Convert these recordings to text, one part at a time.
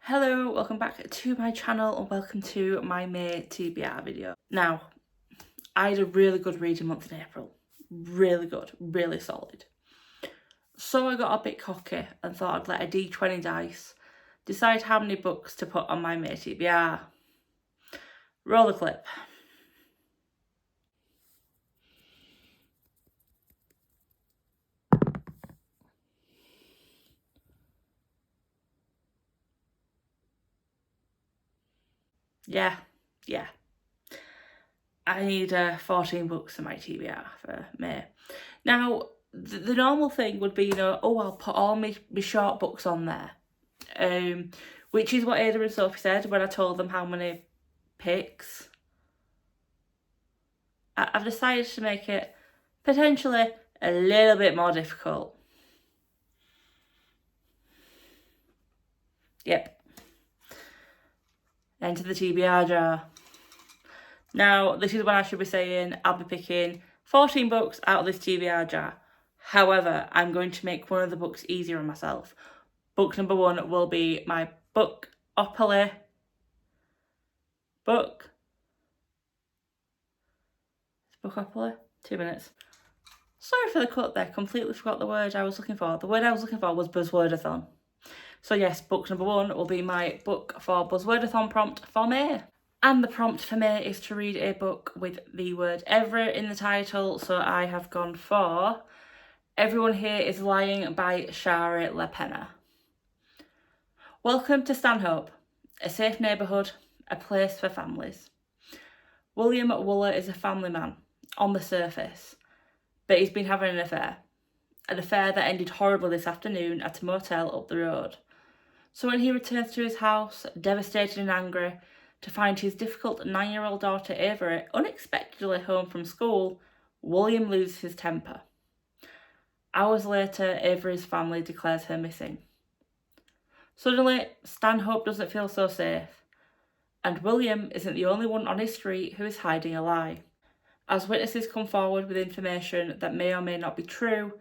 Hello, welcome back to my channel and welcome to my May TBR video. Now, I had a really good reading month in April. Really good, really solid. So I got a bit cocky and thought I'd let a D20 dice decide how many books to put on my May TBR. Roll the clip. Yeah. I need 14 books in my TBR for May. Now, the normal thing would be, I'll put all my short books on there. Which is what Ada and Sophie said when I told them how many picks. I've decided to make it potentially a little bit more difficult. Yep. Enter the TBR jar. Now, this is when I should be saying I'll be picking 14 books out of this TBR jar. However, I'm going to make one of the books easier on myself. Book number 1 will be my Bookopoly book. Bookopoly? 2 minutes. Sorry for the cut there, completely forgot the word I was looking for. The word I was looking for was Buzzwordathon. So yes, book number 1 will be my book for Buzzwordathon prompt for May. And the prompt for May is to read a book with the word ever in the title. So I have gone for Everyone Here Is Lying by Shari LaPena. Welcome to Stanhope, a safe neighbourhood, a place for families. William Wooler is a family man, on the surface, but he's been having an affair that ended horribly this afternoon at a motel up the road. So when he returns to his house, devastated and angry, to find his difficult 9-year-old daughter Avery unexpectedly home from school, William loses his temper. Hours later, Avery's family declares her missing. Suddenly, Stanhope doesn't feel so safe, and William isn't the only one on his street who is hiding a lie. As witnesses come forward with information that may or may not be true,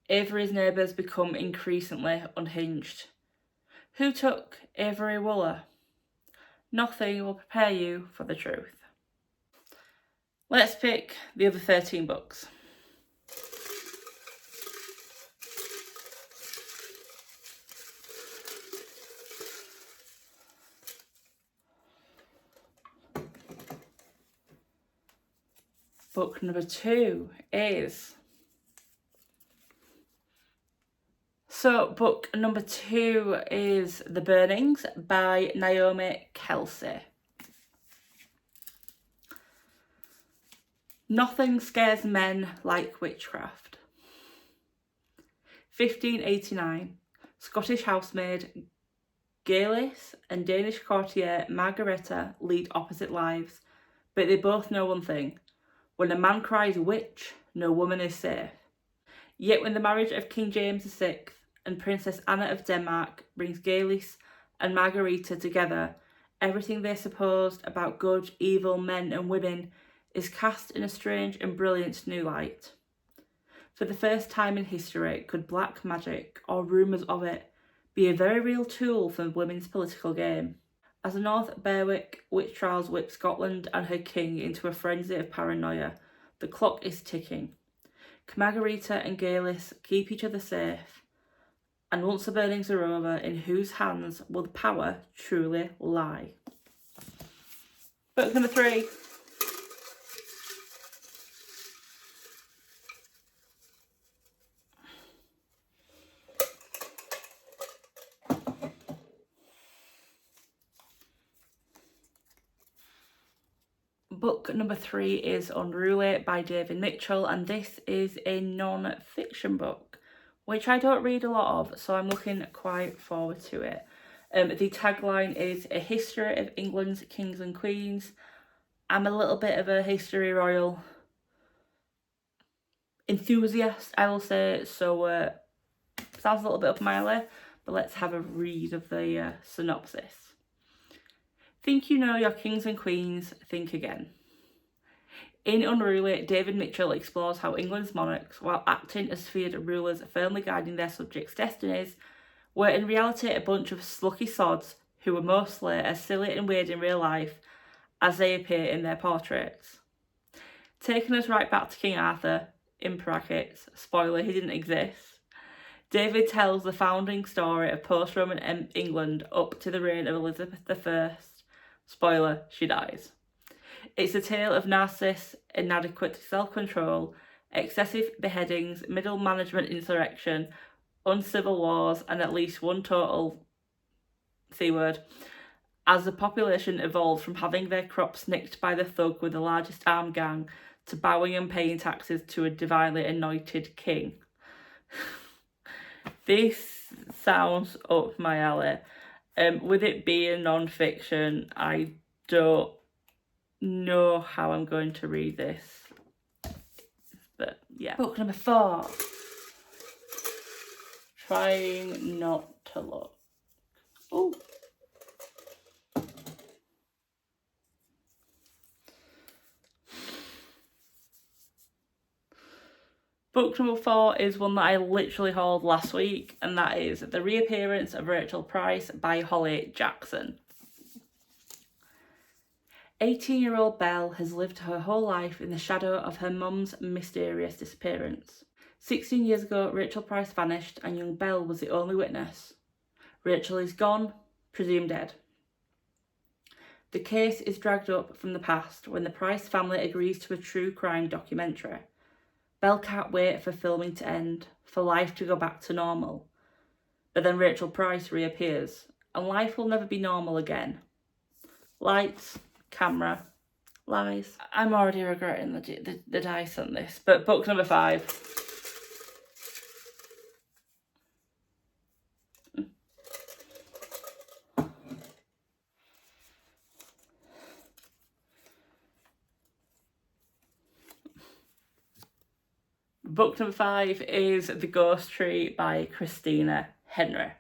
Avery's neighbours become increasingly unhinged. Who took Avery Wooler? Nothing will prepare you for the truth. Let's pick the other 13 books. Book number 2 is... So book number 2 is The Burnings by Naomi Kelsey. Nothing scares men like witchcraft. 1589, Scottish housemaid Gaelis and Danish courtier Margareta lead opposite lives, but they both know one thing. When a man cries witch, no woman is safe. Yet when the marriage of King James VI and Princess Anna of Denmark brings Gaelis and Margareta together, everything they supposed about good, evil men and women is cast in a strange and brilliant new light. For the first time in history, could black magic, or rumours of it, be a very real tool for women's political game. As the North Berwick witch trials whip Scotland and her king into a frenzy of paranoia, the clock is ticking. Margareta and Gaelis keep each other safe, and once the burnings are over, in whose hands will the power truly lie? Book number 3. Book number 3 is Unruly by David Mitchell, and this is a non-fiction book, which I don't read a lot of, so I'm looking quite forward to it. The tagline is A History of England's Kings and Queens. I'm a little bit of a History Royal enthusiast, I will say, so sounds a little bit up my alley, but let's have a read of the synopsis. Think you know your kings and queens, think again. In Unruly, David Mitchell explores how England's monarchs, while acting as feared rulers firmly guiding their subjects' destinies, were in reality a bunch of slucky sods who were mostly as silly and weird in real life as they appear in their portraits. Taking us right back to King Arthur, in brackets, spoiler, he didn't exist, David tells the founding story of post-Roman England up to the reign of Elizabeth I. Spoiler, she dies. It's a tale of narcissists, inadequate self-control, excessive beheadings, middle management insurrection, uncivil wars, and at least one total C-word, as the population evolved from having their crops nicked by the thug with the largest armed gang to bowing and paying taxes to a divinely anointed king. This sounds up my alley. With it being non-fiction, I don't know how I'm going to read this. But yeah. Book number 4. Trying not to look. Oh. Book number 4 is one that I literally hauled last week, and that is The Reappearance of Rachel Price by Holly Jackson. 18-year-old Belle has lived her whole life in the shadow of her mum's mysterious disappearance. 16 years ago, Rachel Price vanished and young Belle was the only witness. Rachel is gone, presumed dead. The case is dragged up from the past when the Price family agrees to a true crime documentary. Belle can't wait for filming to end, for life to go back to normal. But then Rachel Price reappears, and life will never be normal again. Lights, camera, lies. I'm already regretting the dice on this, but book number 5. Book number 5 is The Ghost Tree by Christina Henry.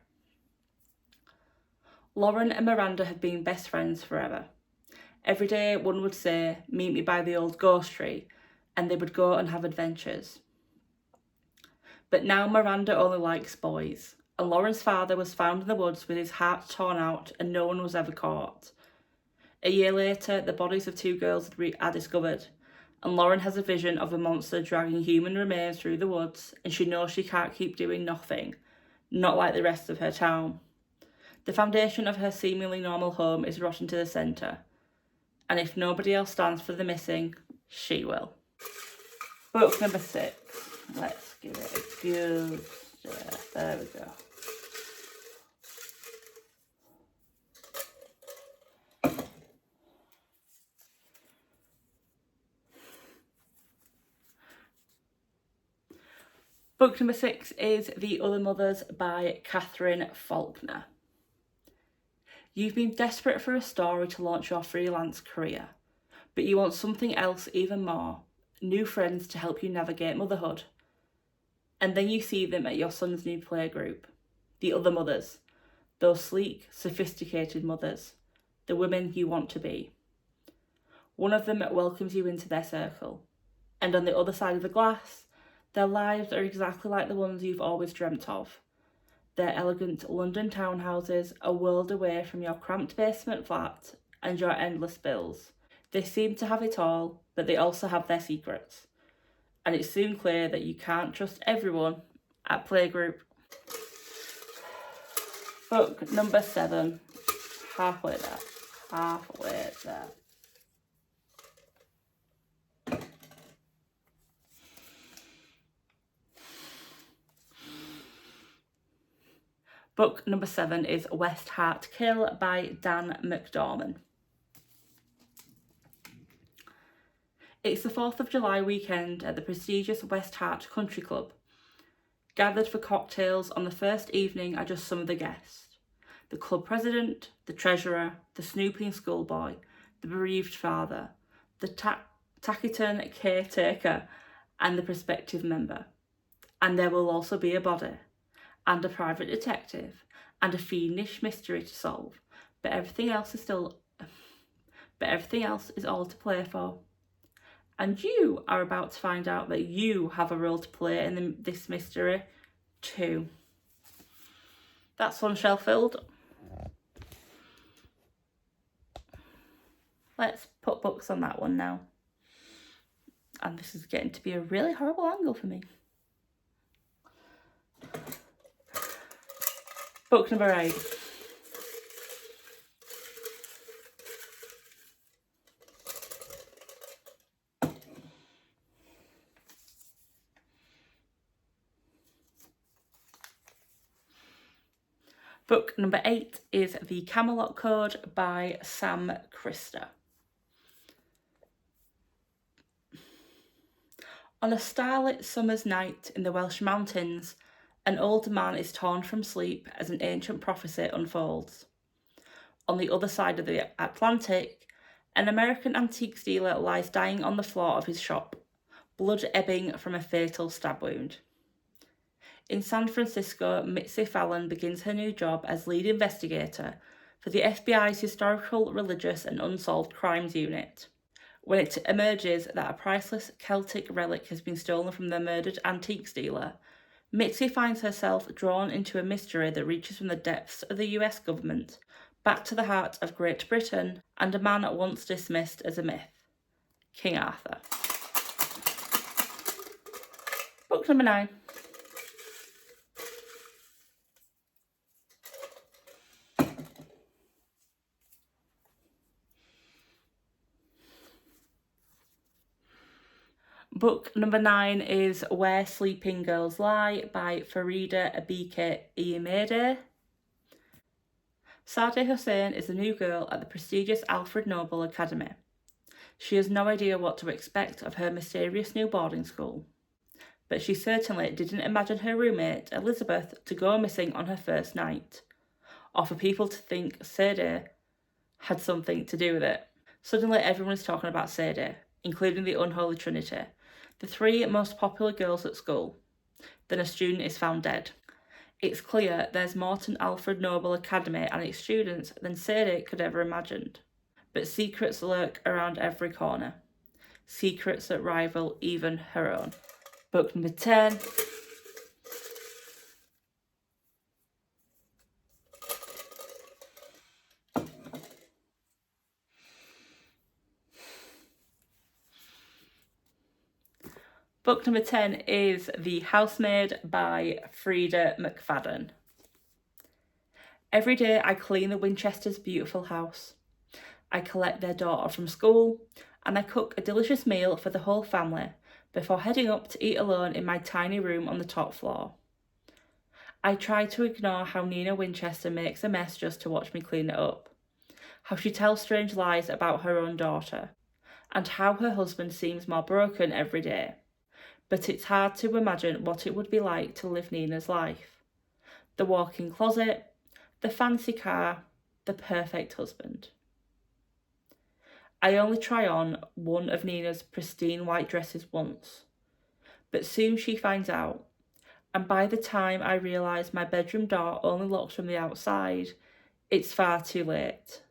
Lauren and Miranda have been best friends forever. Every day one would say, "Meet me by the old ghost tree," and they would go and have adventures. But now Miranda only likes boys, and Lauren's father was found in the woods with his heart torn out and no one was ever caught. A year later, the bodies of 2 girls are discovered, and Lauren has a vision of a monster dragging human remains through the woods, and she knows she can't keep doing nothing, not like the rest of her town. The foundation of her seemingly normal home is rotten to the centre, and if nobody else stands for the missing, she will. Book number 6. Let's give it a good stir. There we go. Book number 6 is The Other Mothers by Catherine Faulkner. You've been desperate for a story to launch your freelance career, but you want something else even more, new friends to help you navigate motherhood. And then you see them at your son's new playgroup, the other mothers, those sleek, sophisticated mothers, the women you want to be. One of them welcomes you into their circle, and on the other side of the glass, their lives are exactly like the ones you've always dreamt of. Their elegant London townhouses, a world away from your cramped basement flat and your endless bills. They seem to have it all, but they also have their secrets. And it's soon clear that you can't trust everyone at playgroup. Book number 7. Halfway there. Book number 7 is Westart Kill by Dan McDorman. It's the 4th of July weekend at the prestigious Westart Country Club. Gathered for cocktails on the first evening are just some of the guests. The club president, the treasurer, the snooping schoolboy, the bereaved father, the taciturn caretaker, and the prospective member. And there will also be a body, and a private detective, and a fiendish mystery to solve. But everything else is all to play for. And you are about to find out that you have a role to play in this mystery too. That's one shelf filled. let's put books on that one now. And this is getting to be a really horrible angle for me. Book number 8. Book number 8 is The Camelot Cod by Sam Christer. On a starlit summer's night in the Welsh mountains, an old man is torn from sleep as an ancient prophecy unfolds. On the other side of the Atlantic, an American antiques dealer lies dying on the floor of his shop, blood ebbing from a fatal stab wound. In San Francisco, Mitzi Fallon begins her new job as lead investigator for the FBI's Historical, Religious and Unsolved Crimes Unit. When it emerges that a priceless Celtic relic has been stolen from the murdered antiques dealer, Mitzi finds herself drawn into a mystery that reaches from the depths of the US government back to the heart of Great Britain and a man once dismissed as a myth, King Arthur. Book number 9. Book number 9 is Where Sleeping Girls Lie by Farida Abike Iyemede. Sadeh Hussain is the new girl at the prestigious Alfred Nobel Academy. She has no idea what to expect of her mysterious new boarding school, but she certainly didn't imagine her roommate, Elizabeth, to go missing on her first night, or for people to think Sadeh had something to do with it. Suddenly everyone is talking about Sadeh, including the unholy trinity, the 3 most popular girls at school. Then a student is found dead. It's clear there's more to Alfred Nobel Academy and its students than Sadie could ever imagined. But secrets lurk around every corner. Secrets that rival even her own. Book number 10. Book number 10 is The Housemaid by Frida McFadden. Every day I clean the Winchesters' beautiful house. I collect their daughter from school, and I cook a delicious meal for the whole family before heading up to eat alone in my tiny room on the top floor. I try to ignore how Nina Winchester makes a mess just to watch me clean it up, how she tells strange lies about her own daughter, and how her husband seems more broken every day. But it's hard to imagine what it would be like to live Nina's life. The walk-in closet, the fancy car, the perfect husband. I only try on one of Nina's pristine white dresses once, but soon she finds out, and by the time I realise my bedroom door only locks from the outside, it's far too late.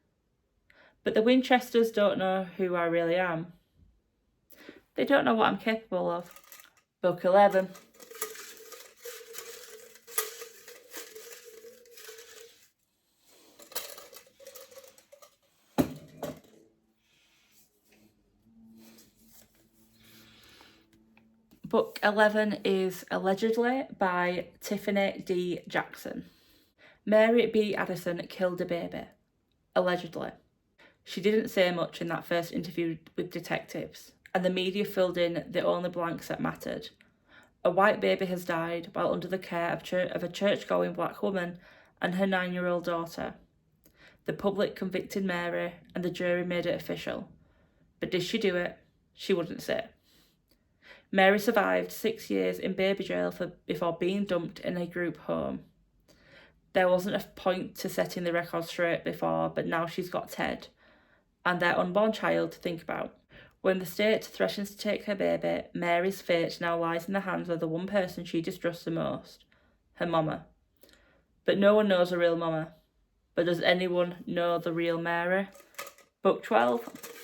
But the Winchesters don't know who I really am. They don't know what I'm capable of. Book 11. Book 11 is Allegedly by Tiffany D. Jackson. Mary B. Addison killed a baby. Allegedly. She didn't say much in that first interview with detectives, and the media filled in the only blanks that mattered. A white baby has died while under the care of a church-going black woman and her 9-year-old daughter. The public convicted Mary, and the jury made it official. But did she do it? She wouldn't say. Mary survived 6 years in baby jail before being dumped in a group home. There wasn't a point to setting the record straight before, but now she's got Ted and their unborn child to think about. When the state threatens to take her baby, Mary's fate now lies in the hands of the one person she distrusts the most, her mama. But no one knows the real mama. But does anyone know the real Mary? Book 12.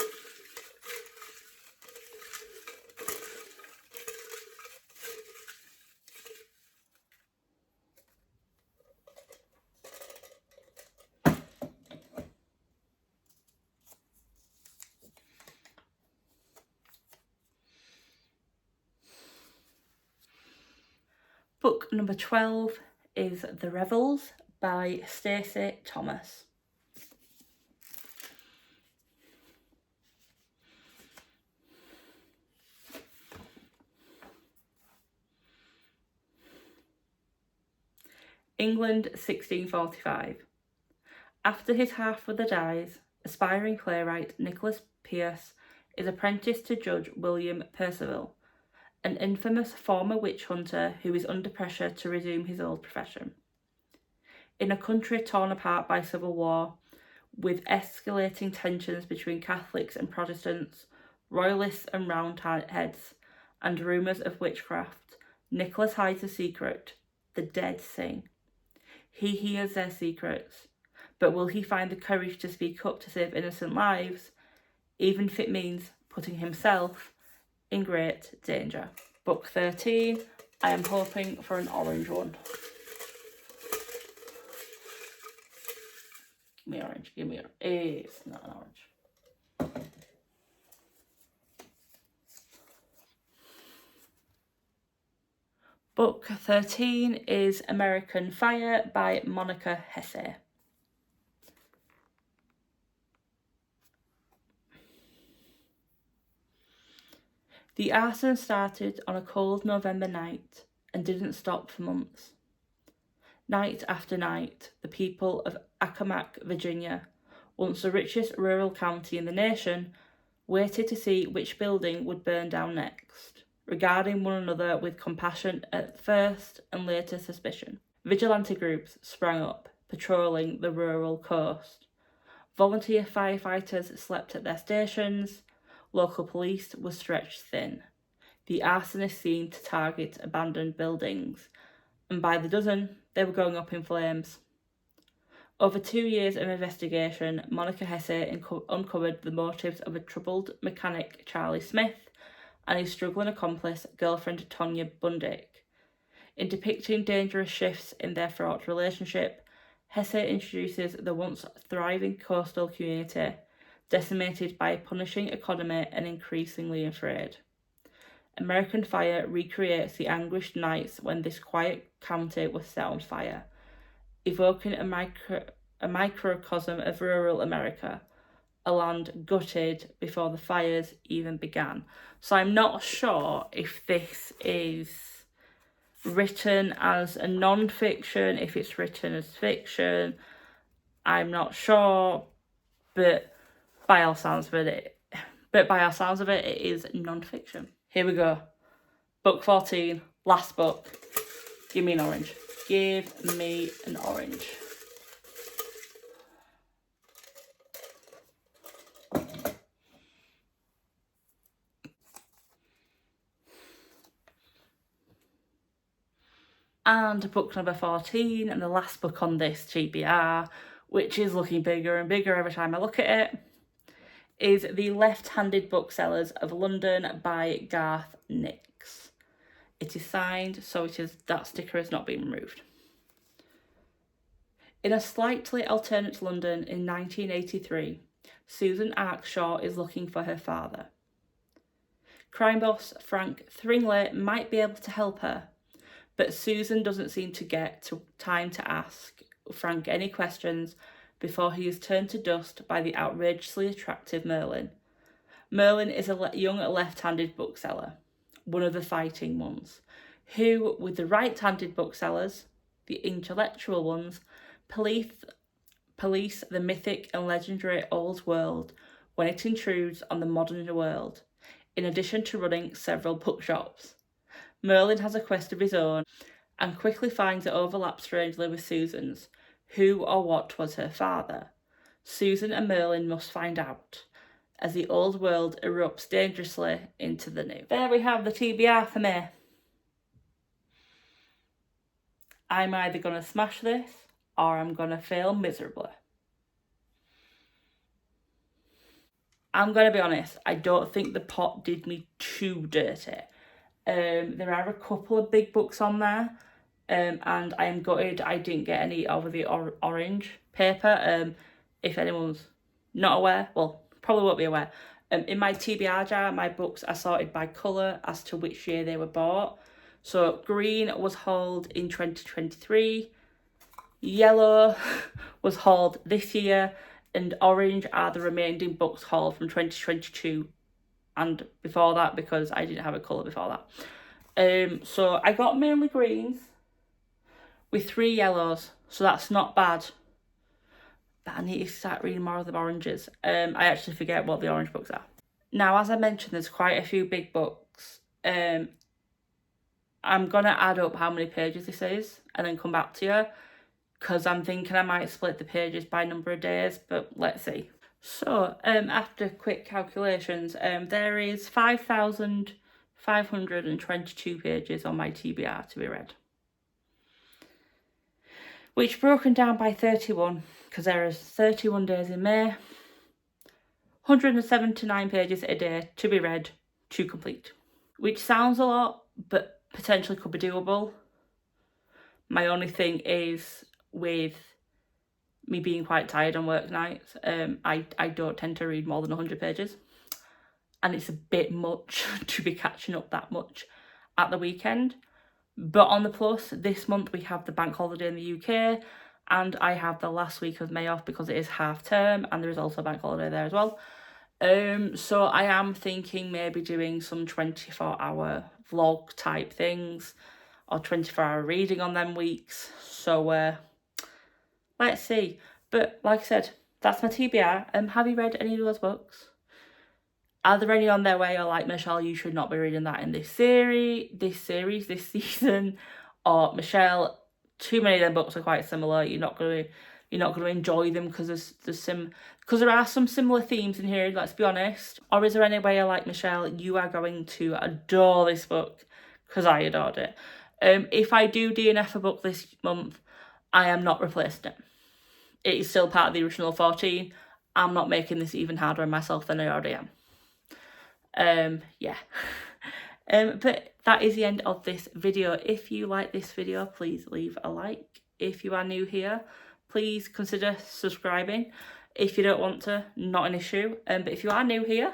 Book number 12 is The Revels by Stacey Thomas. England, 1645. After his half-brother dies, aspiring playwright Nicholas Pearce is apprenticed to Judge William Percival, an infamous former witch hunter who is under pressure to resume his old profession. In a country torn apart by civil war, with escalating tensions between Catholics and Protestants, Royalists and Roundheads, and rumours of witchcraft, Nicholas hides a secret: the dead sing. He hears their secrets, but will he find the courage to speak up to save innocent lives, even if it means putting himself in great danger? Book 13, I am hoping for an orange one. Give me orange, give me orange. It's not an orange. Book 13 is American Fire by Monica Hesse. The arson started on a cold November night and didn't stop for months. Night after night, the people of Accomack, Virginia, once the richest rural county in the nation, waited to see which building would burn down next, regarding one another with compassion at first and later suspicion. Vigilante groups sprang up, patrolling the rural coast. Volunteer firefighters slept at their stations. Local police were stretched thin. The arsonists seemed to target abandoned buildings, and by the dozen, they were going up in flames. Over 2 years of investigation, Monica Hesse uncovered the motives of a troubled mechanic, Charlie Smith, and his struggling accomplice, girlfriend Tonya Bundick. In depicting dangerous shifts in their fraught relationship, Hesse introduces the once thriving coastal community, decimated by a punishing economy and increasingly afraid. American Fire recreates the anguished nights when this quiet county was set on fire, evoking a microcosm of rural America, a land gutted before the fires even began. So I'm not sure if this is written as a non-fiction, if it's written as fiction. I'm not sure, but by all sounds of it, it is non-fiction. Here we go. Book 14, last book. Give me an orange. Give me an orange. And book number 14, and the last book on this TBR, which is looking bigger and bigger every time I look at it, is The Left-Handed Booksellers of London by Garth Nix. It is signed, so that sticker has not been removed. In a slightly alternate London in 1983, Susan Arkshaw is looking for her father. Crime boss Frank Thringley might be able to help her, but Susan doesn't seem to get time to ask Frank any questions before he is turned to dust by the outrageously attractive Merlin. Merlin is a young left-handed bookseller, one of the fighting ones, who, with the right-handed booksellers, the intellectual ones, police the mythic and legendary old world when it intrudes on the modern world, in addition to running several bookshops. Merlin has a quest of his own and quickly finds it overlaps strangely with Susan's. Who or what was her father? Susan and Merlin must find out, as the old world erupts dangerously into the new. There we have the TBR for me. I'm either going to smash this or I'm going to fail miserably. I'm going to be honest, I don't think the pot did me too dirty. There are a couple of big books on there, and I am gutted I didn't get any of the orange paper. If anyone's not aware, well, probably won't be aware, in my TBR jar, my books are sorted by colour as to which year they were bought. So green was hauled in 2023, yellow was hauled this year, and orange are the remaining books hauled from 2022 and before that, because I didn't have a colour before that. So I got mainly greens with 3 yellows, so that's not bad. But I need to start reading more of the oranges. I actually forget what the orange books are. Now, as I mentioned, there's quite a few big books. I'm going to add up how many pages this is and then come back to you, because I'm thinking I might split the pages by number of days, but let's see. So, after quick calculations, there is 5,522 pages on my TBR to be read. Which broken down by 31, because there is 31 days in May, 179 pages a day to be read to complete. Which sounds a lot, but potentially could be doable. My only thing is with me being quite tired on work nights, I don't tend to read more than 100 pages. And it's a bit much to be catching up that much at the weekend. But on the plus, this month we have the bank holiday in the UK, and I have the last week of May off because it is half term, and there is also a bank holiday there as well. So I am thinking maybe doing some 24-hour vlog type things, or 24-hour reading on them weeks. So let's see. But like I said, that's my TBR. Have you read any of those books? Are there any on their way you're like, Michelle, you should not be reading that in this season? Or Michelle, too many of them books are quite similar. You're not going to enjoy them because there are some similar themes in here, let's be honest. Or is there any way you're like, Michelle, you are going to adore this book, because I adored it. If I do DNF a book this month, I am not replacing it. It is still part of the original 14. I'm not making this even harder on myself than I already am. Yeah. But that is the end of this video. If you like this video, please leave a like. If you are new here, please consider subscribing. If you don't want to, not an issue. But if you are new here,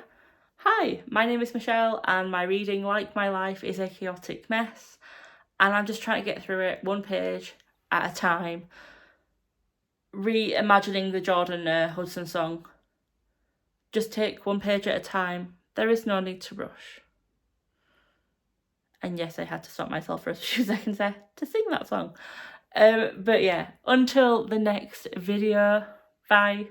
hi, my name is Michelle, and my reading, like my life, is a chaotic mess. And I'm just trying to get through it one page at a time. Reimagining the Jordan Hudson song. Just take one page at a time. There is no need to rush. And yes, I had to stop myself for a few seconds there to sing that song. But yeah, until the next video, bye.